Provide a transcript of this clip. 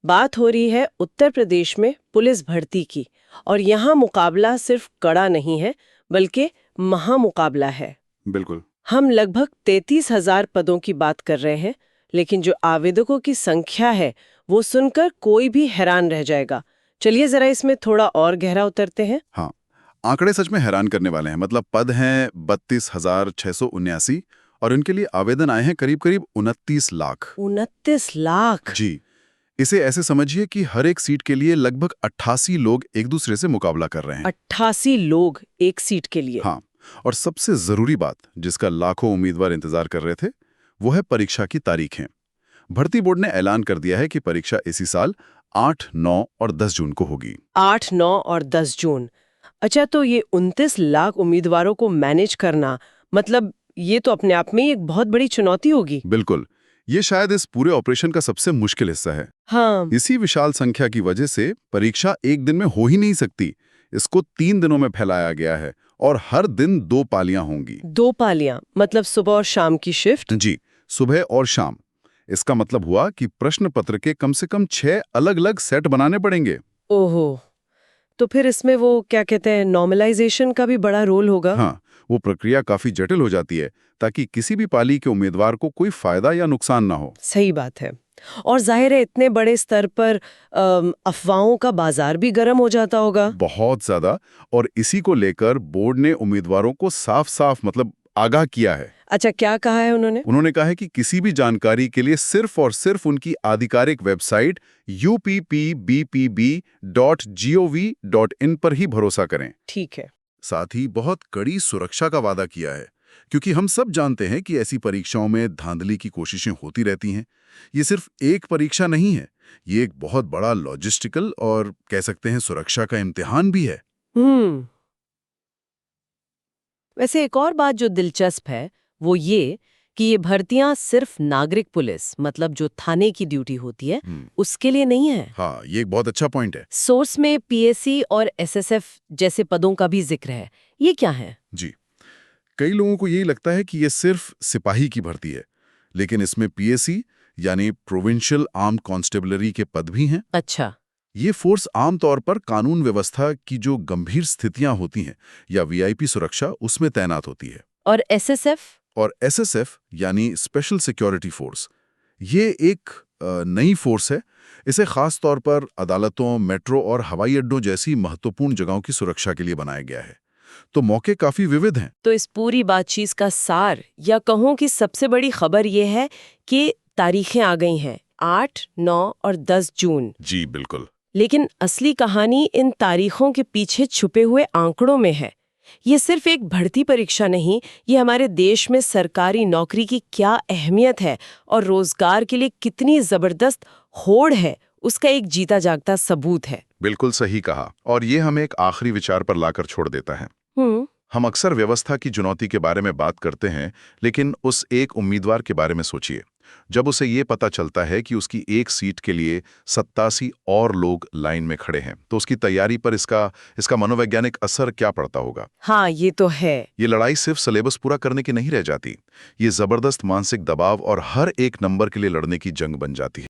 बात हो रही है उत्तर प्रदेश में पुलिस भर्ती की, और यहाँ मुकाबला सिर्फ कड़ा नहीं है बल्कि महामुकाबला है। बिल्कुल। हम लगभग 33,000 पदों की बात कर रहे हैं, लेकिन जो आवेदकों की संख्या है वो सुनकर कोई भी हैरान रह जाएगा। चलिए जरा इसमें थोड़ा और गहरा उतरते हैं। हाँ, आंकड़े सच में हैरान करने वाले हैं। मतलब पद हैं 32,679 और इनके लिए आवेदन आए हैं करीब करीब 29 लाख। 29 लाख? जी, इसे ऐसे समझिए कि हर एक सीट के लिए लगभग 88 लोग एक दूसरे से मुकाबला कर रहे हैं। 88 लोग एक सीट के लिए? हाँ, और सबसे जरूरी बात जिसका लाखों उम्मीदवार इंतजार कर रहे थे, वो है परीक्षा की तारीखें। भर्ती बोर्ड ने ऐलान कर दिया है कि परीक्षा इसी साल 8, 9 और 10 जून को होगी। 8, 9 और 10 जून। अच्छा, तो ये 29 लाख उम्मीदवारों को मैनेज करना, मतलब ये तो अपने आप में ही एक बहुत बड़ी चुनौती होगी। बिल्कुल, ये शायद इस पूरे ऑपरेशन का सबसे मुश्किल हिस्सा है। हाँ। इसी विशाल संख्या की वजह से परीक्षा एक दिन में हो ही नहीं सकती। इसको 3 दिनों में फैलाया गया है और हर दिन 2 पालियां होंगी। 2 पालियां मतलब सुबह और शाम की शिफ्ट? जी, सुबह और शाम। इसका मतलब हुआ कि प्रश्न पत्र के कम से कम 6 अलग-अलग सेट बनाने पड़ेंगे। ओहो, तो फिर इसमें वो क्या कहते हैं, नॉर्मलाइजेशन का भी बड़ा रोल होगा? हाँ, वो प्रक्रिया काफी जटिल हो जाती है ताकि किसी भी पाली के उम्मीदवार को कोई फायदा या नुकसान ना हो। सही बात है। और जाहिर है इतने बड़े स्तर पर अफवाहों का बाजार भी गर्म हो जाता होगा। बहुत ज्यादा। और इसी को लेकर बोर्ड ने उम्मीदवारों को साफ-साफ मतलब आगाह किया है। अच्छा, क्या कहा है उन्होंने? उन्होंने कहा है कि किसी भी जानकारी के लिए सिर्फ और सिर्फ उनकी आधिकारिक वेबसाइट uppbb.gov.in पर ही भरोसा करें। ठीक है। साथ ही बहुत कड़ी सुरक्षा का वादा किया है, क्योंकि हम सब जानते हैं कि ऐसी परीक्षाओं में धांधली की कोशिशें होती रहती हैं। ये सिर्फ एक परीक्षा नहीं है, ये एक बहुत बड़ा लॉजिस्टिकल और कह सकते हैं सुरक्षा का इम्तिहान भी है। वैसे एक और बात जो दिलचस्प है वो ये कि ये भर्तियां सिर्फ नागरिक पुलिस, मतलब जो थाने की ड्यूटी होती है, उसके लिए नहीं है। हाँ, ये एक बहुत अच्छा पॉइंट है। सोर्स में पीएससी और एसएसएफ जैसे पदों का भी जिक्र है। ये क्या है? जी, कई लोगों को यही लगता है कि ये सिर्फ सिपाही की भर्ती है, लेकिन इसमें पीएससी यानी प्रोविंशियल आर्म्ड कांस्टेबलरी के पद भी हैं। अच्छा। ये फोर्स आमतौर पर कानून व्यवस्था की जो गंभीर स्थितियां होती हैं या वीआईपी सुरक्षा, उसमें तैनात होती है। और एसएसएफ? और एसएसएफ यानी स्पेशल सिक्योरिटी फोर्स, ये एक नई फोर्स है। इसे खास तौर पर अदालतों, मेट्रो और हवाई अड्डों जैसी महत्वपूर्ण जगहों की सुरक्षा के लिए बनाया गया है। तो मौके काफी विविध हैं। तो इस पूरी बातचीत का सार, या कहूं कि सबसे बड़ी खबर ये है कि तारीखें आ गई हैं, 8, 9 और 10 जून। जी बिल्कुल। लेकिन असली कहानी इन तारीखों के पीछे छुपे हुए आंकड़ों में है। ये सिर्फ एक भर्ती परीक्षा नहीं, ये हमारे देश में सरकारी नौकरी की क्या अहमियत है और रोजगार के लिए कितनी जबरदस्त होड़ है, उसका एक जीता जागता सबूत है। बिल्कुल सही कहा। और ये हमें एक आखिरी विचार पर लाकर छोड़ देता है। हम अक्सर व्यवस्था की चुनौती के बारे में बात करते हैं, लेकिन उस एक उम्मीदवार के बारे में सोचिए, जब उसे ये पता चलता है कि उसकी एक सीट के लिए 87 और लोग लाइन में खड़े हैं, तो उसकी तैयारी पर इसका मनोवैज्ञानिक असर क्या पड़ता होगा। हाँ, ये तो है। ये लड़ाई सिर्फ सिलेबस पूरा करने की नहीं रह जाती, ये जबरदस्त मानसिक दबाव और हर एक नंबर के लिए लड़ने की जंग बन जाती है।